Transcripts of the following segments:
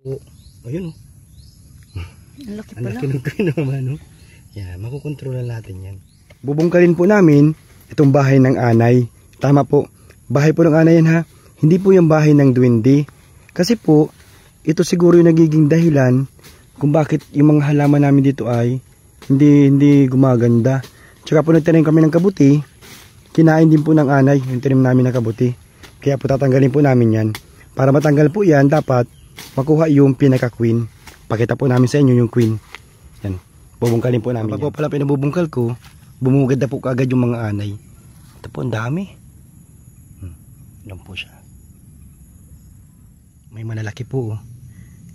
Oh, ayun oh. Ang laki Ang pala. laki ng queen naman oh. Yan, makukontrolan natin yan. Bubungkalin po namin itong bahay ng anay. Tama po, bahay po ng anay yan ha. Hindi po yung bahay ng duwende. Kasi po, ito siguro yung nagiging dahilan kung bakit yung mga halaman namin dito ay hindi gumaganda. Tsaka po nagtanim kami ng kabuti, kinain din po ng anay yung tanim namin ng kabuti. Kaya po tatanggalin po namin yan. Para matanggal po yan, dapat makuha yung pinaka-queen. Pakita po namin sa inyo yung queen. Yan, bubungkalin po namin. Kapag po pala pinabubungkal ko, bumugad na po kaagad yung mga anay. Ito po, ang dami. Yan po siya. May malalaki po,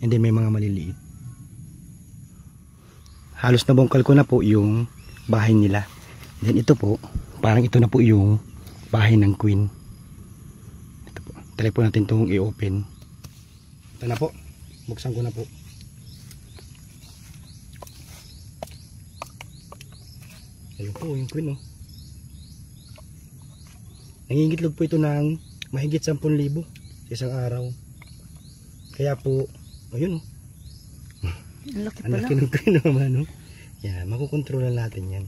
and then may mga maliliit. Halos nabungkal ko na po yung bahay nila. Then ito po, parang ito na po yung bahay ng queen. Ito po, try po natin itong i-open. Ito na po, buksan ko na po. Ayun po yung queen oh. Nangingitlog po ito ng mahigit 10,000 sa isang araw. Kaya po, ayun oh. Ang laki Ang pala. laki ng queen naman oh. Yan, makukontrolan natin yan.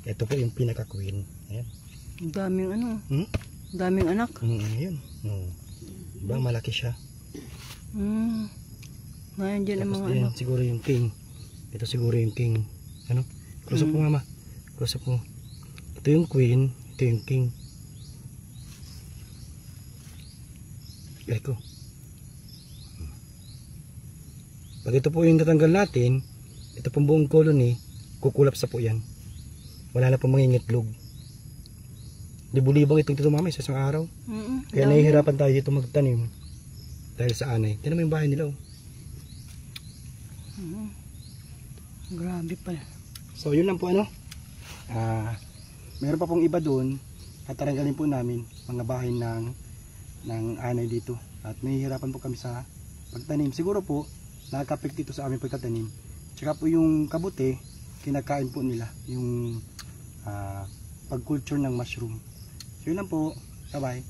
Ito po yung pinaka-queen. Ayan. Ang daming ano. Hmm? Daming anak. Ayan. Diba malaki siya. Ngayon dyan ang Tapos mga din, anak. siguro yung king. Ito siguro yung king. Ano? Close up po mama. Close up po. Ito yung queen. Ito yung king. Eko. Pag ito po yung natanggal natin, ito pong buong colony, kukulapsa po yan. Wala na pong mangingitlog. Libo-libang itong mama sa isang araw. Kaya nahihirapan tayo dito magtanim. Dahil sa anay. Tignan mo yung bahay nila oh. Grabe pala. So yun lang po ano. Meron pa pong iba doon. At taranggalin po namin mga bahay ng anay dito. At nahihirapan po kami sa pagtanim. Siguro po nakaka-affect dito sa aming pagtatanim. Tsaka po yung kabuti, kinakain po nila yung pag-culture ng mushroom. So yun lang po. Bye bye.